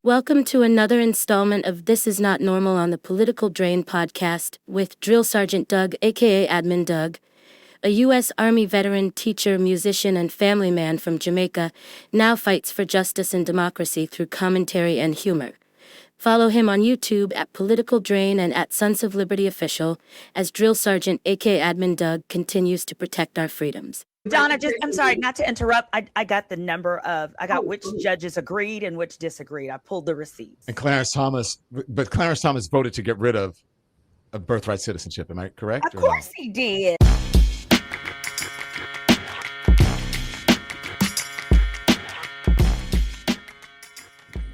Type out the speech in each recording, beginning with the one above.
Welcome to another installment of This Is Not Normal on the Political Drain podcast with Drill Sergeant Doug, aka Admin Doug, a U.S. Army veteran, teacher, musician, and family man from Jamaica, now fights for justice and democracy through commentary and humor. Follow him on YouTube at Political Drain and at Sons of Liberty Official as Drill Sergeant, aka Admin Doug, continues to protect our freedoms. Donna, I'm sorry, not to interrupt. I got which judges agreed and which disagreed. I pulled the receipts. And Clarence Thomas voted to get rid of birthright citizenship. Am I correct? Of course he did.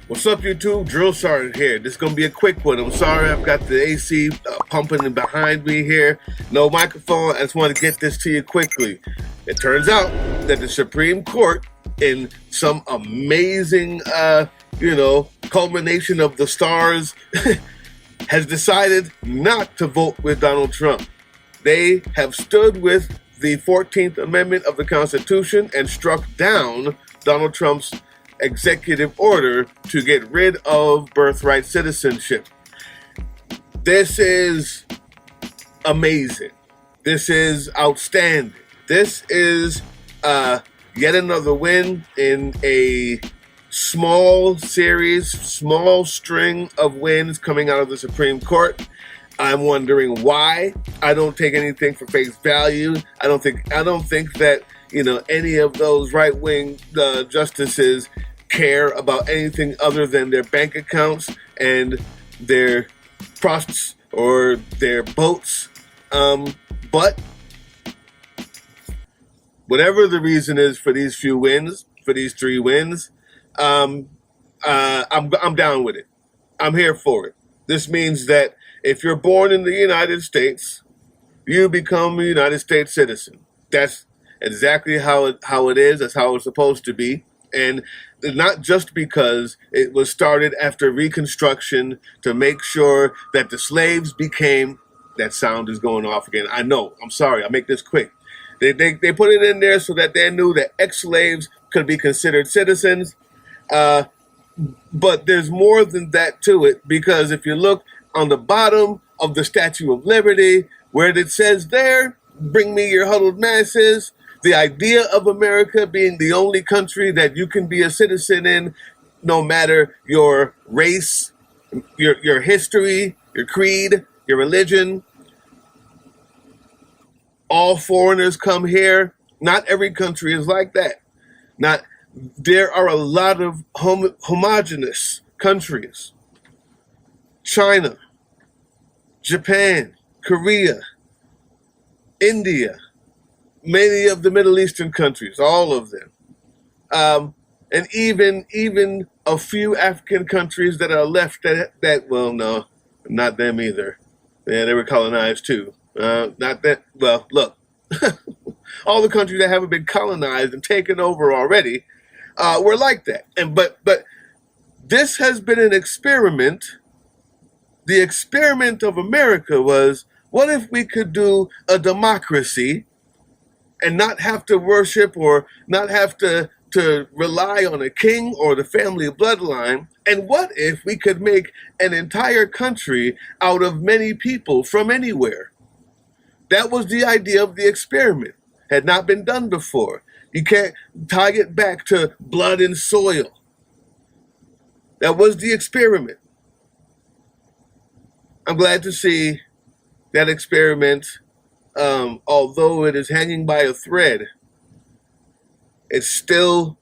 What's up, YouTube? Drill Sergeant here. This is going to be a quick one. I'm sorry I've got the AC pumping behind me here. No microphone. I just want to get this to you quickly. It turns out that the Supreme Court, in some amazing, culmination of the stars, has decided not to vote with Donald Trump. They have stood with the 14th Amendment of the Constitution and struck down Donald Trump's executive order to get rid of birthright citizenship. This is amazing. This is outstanding. This is yet another win in a small string of wins coming out of the Supreme Court. I'm wondering why. I don't take anything for face value. I don't think that any of those right-wing justices care about anything other than their bank accounts and their prosts or their boats. But whatever the reason is for these few wins, for these 3 wins, I'm down with it. I'm here for it. This means that if you're born in the United States, you become a United States citizen. That's exactly how it is. That's how it's supposed to be. And not just because it was started after Reconstruction to make sure that the slaves became, that sound is going off again. I know, I'm sorry, I'll make this quick. They put it in there so that they knew that ex-slaves could be considered citizens. But there's more than that to it, because if you look on the bottom of the Statue of Liberty, where it says there, bring me your huddled masses, the idea of America being the only country that you can be a citizen in, no matter your race, your history, your creed, your religion. All foreigners come here. Not every country is like that. There are a lot of homogenous countries. China, Japan, Korea, India, many of the Middle Eastern countries, all of them. And even a few African countries that are left well, no, not them either. Yeah, they were colonized too. Not that, well, look, all the countries that haven't been colonized and taken over already were like that. But this has been an experiment. The experiment of America was, what if we could do a democracy and not have to worship or not have to rely on a king or the family bloodline? And what if we could make an entire country out of many people from anywhere? That was the idea of the experiment. Had not been done before. You can't tie it back to blood and soil. That was the experiment. I'm glad to see that experiment, although it is hanging by a thread, it's still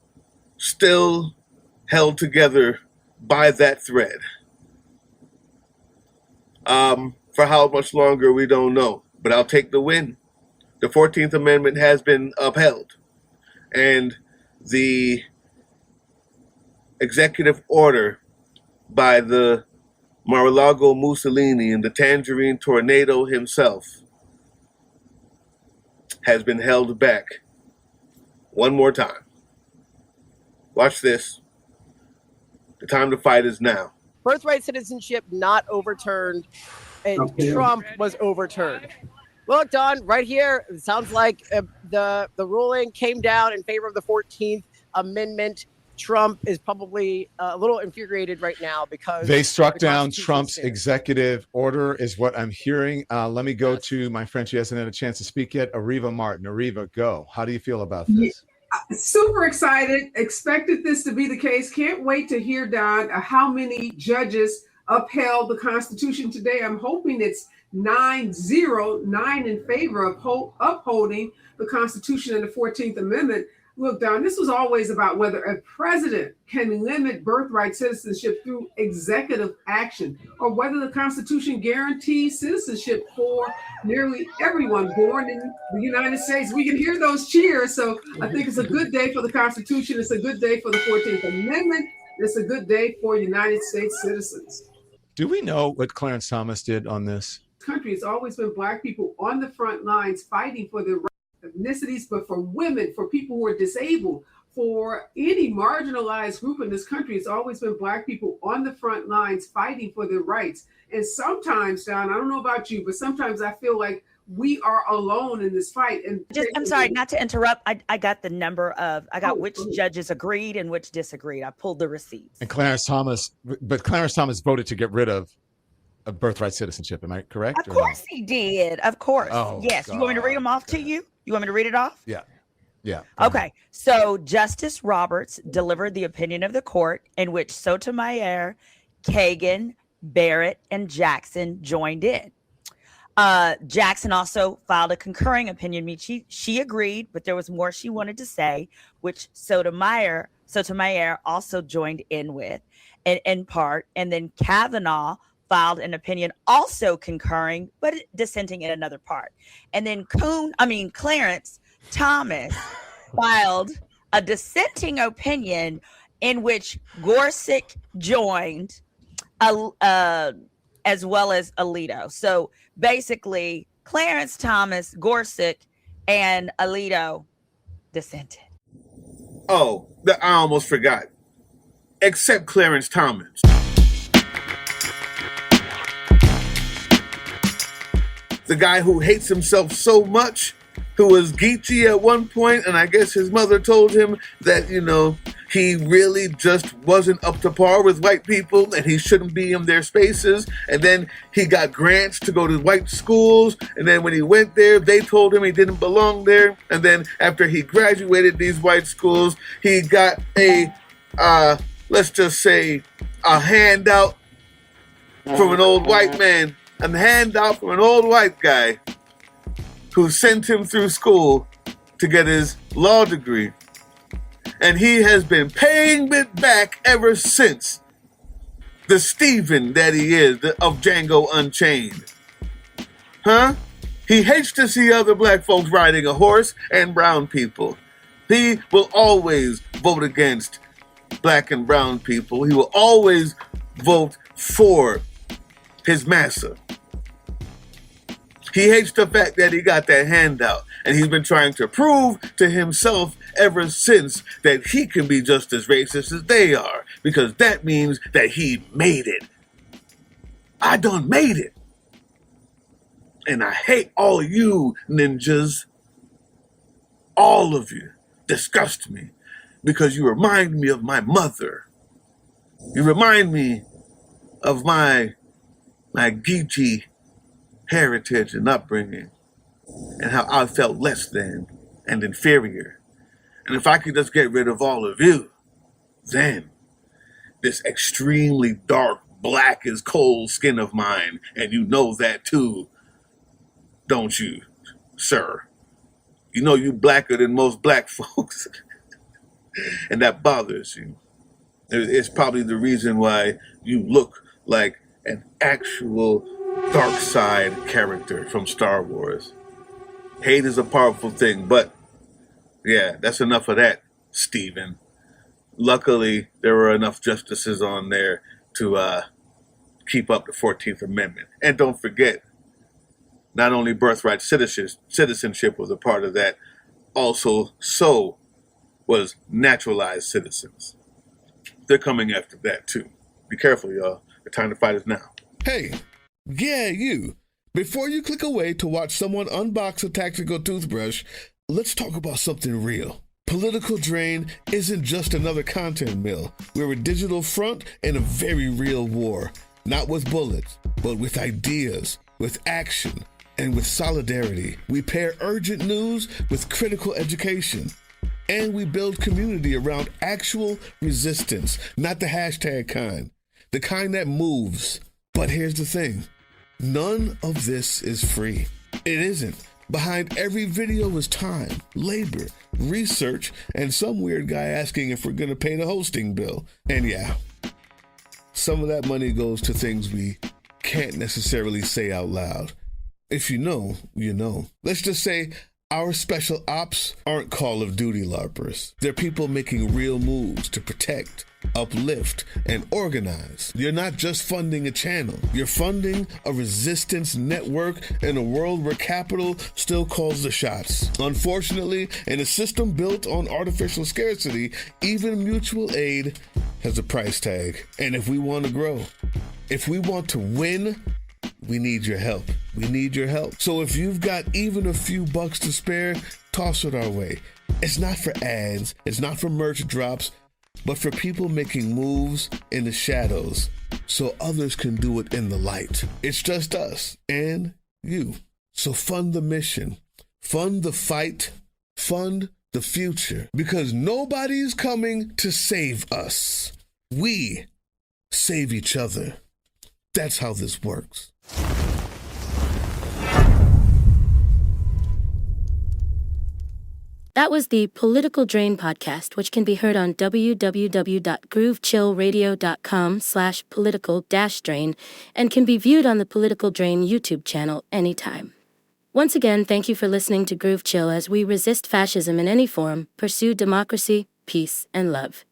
held together by that thread. For how much longer, we don't know, but I'll take the win. The 14th Amendment has been upheld, and the executive order by the Mar-a-Lago Mussolini and the Tangerine Tornado himself has been held back one more time. Watch this. The time to fight is now. Birthright citizenship not overturned, and Trump was overturned. Look, Don, right here, it sounds like the ruling came down in favor of the 14th Amendment Trump is probably a little infuriated right now because They struck the down Constitution Trump's stands. executive order, is what I'm hearing. Let me go to my friend. She hasn't had a chance to speak yet. Ariva Martin. Ariva, go. How do you feel about this? Super excited. Expected this to be the case. Can't wait to hear, Don, how many judges upheld the Constitution today. I'm hoping it's 9-0, 9 in favor of upholding the Constitution and the 14th Amendment. Look, Don, this was always about whether a president can limit birthright citizenship through executive action, or whether the Constitution guarantees citizenship for nearly everyone born in the United States. We can hear those cheers. So I think it's a good day for the Constitution. It's a good day for the 14th Amendment. It's a good day for United States citizens. Do we know what Clarence Thomas did on this? Country, it's always been Black people on the front lines fighting for their ethnicities, but for women, for people who are disabled, for any marginalized group in this country, it's always been Black people on the front lines fighting for their rights. And sometimes, Don, I don't know about you, but sometimes I feel like we are alone in this fight. And I'm sorry, not to interrupt. I got the number of, which judges agreed and which disagreed. I pulled the receipts. And Clarence Thomas voted to get rid of birthright citizenship. Am I correct? Of course he did. Of course. Oh, yes. You want me to read them off to you? You want me to read it off? Yeah. Yeah. Okay. So Justice Roberts delivered the opinion of the court in which Sotomayor, Kagan, Barrett, and Jackson joined in. Jackson also filed a concurring opinion. She agreed, but there was more she wanted to say, which Sotomayor also joined in with, and in part. And then Kavanaugh filed an opinion also concurring, but dissenting in another part. And then Clarence Thomas filed a dissenting opinion in which Gorsuch joined, as well as Alito. So basically, Clarence Thomas, Gorsuch, and Alito dissented. Oh, I almost forgot. Except Clarence Thomas. The guy who hates himself so much, who was Geechee at one point, and I guess his mother told him that, he really just wasn't up to par with white people and he shouldn't be in their spaces. And then he got grants to go to white schools. And then when he went there, they told him he didn't belong there. And then after he graduated these white schools, he got let's just say, a handout from an old white man. A handout from an old white guy who sent him through school to get his law degree. And he has been paying it back ever since. The Stephen that he is of Django Unchained. Huh? He hates to see other black folks riding a horse and brown people. He will always vote against black and brown people. He will always vote for his massa. He hates the fact that he got that handout, and he's been trying to prove to himself ever since that he can be just as racist as they are, because that means that he made it. I done made it. And I hate all you ninjas. All of you disgust me because you remind me of my mother. You remind me of my Geechee heritage and upbringing, and how I felt less than and inferior. And if I could just get rid of all of you, then this extremely dark, black as coal skin of mine, and you know that too, don't you, sir? You know you blacker than most black folks, and that bothers you. It's probably the reason why you look like an actual dark side character from Star Wars. Hate is a powerful thing, but yeah, that's enough of that, Stephen. Luckily, there were enough justices on there to keep up the 14th Amendment. And don't forget, not only birthright citizenship was a part of that, also so was naturalized citizens. They're coming after that too. Be careful, y'all. The time to fight is now. Hey, yeah, you. Before you click away to watch someone unbox a tactical toothbrush, let's talk about something real. Political Drain isn't just another content mill. We're a digital front in a very real war. Not with bullets, but with ideas, with action, and with solidarity. We pair urgent news with critical education. And we build community around actual resistance, not the hashtag kind. The kind that moves. But here's the thing. None of this is free. It isn't. Behind every video is time, labor, research, and some weird guy asking if we're going to pay the hosting bill. And yeah, some of that money goes to things we can't necessarily say out loud. If you know, you know. Let's just say our special ops aren't Call of Duty LARPers. They're people making real moves to protect, uplift, and organize. You're not just funding a channel. You're funding a resistance network in a world where capital still calls the shots. Unfortunately, in a system built on artificial scarcity, even mutual aid has a price tag. And if we want to grow, if we want to win, we need your help. We need your help. So if you've got even a few bucks to spare, toss it our way. It's not for ads. It's not for merch drops, but for people making moves in the shadows so others can do it in the light. It's just us and you. So fund the mission, fund the fight, fund the future, because nobody's coming to save us. We save each other. That's how this works. That was the Political Drain podcast, which can be heard on www.groovechillradio.com/political-drain and can be viewed on the Political Drain YouTube channel anytime. Once again, thank you for listening to Groove Chill as we resist fascism in any form, pursue democracy, peace, and love.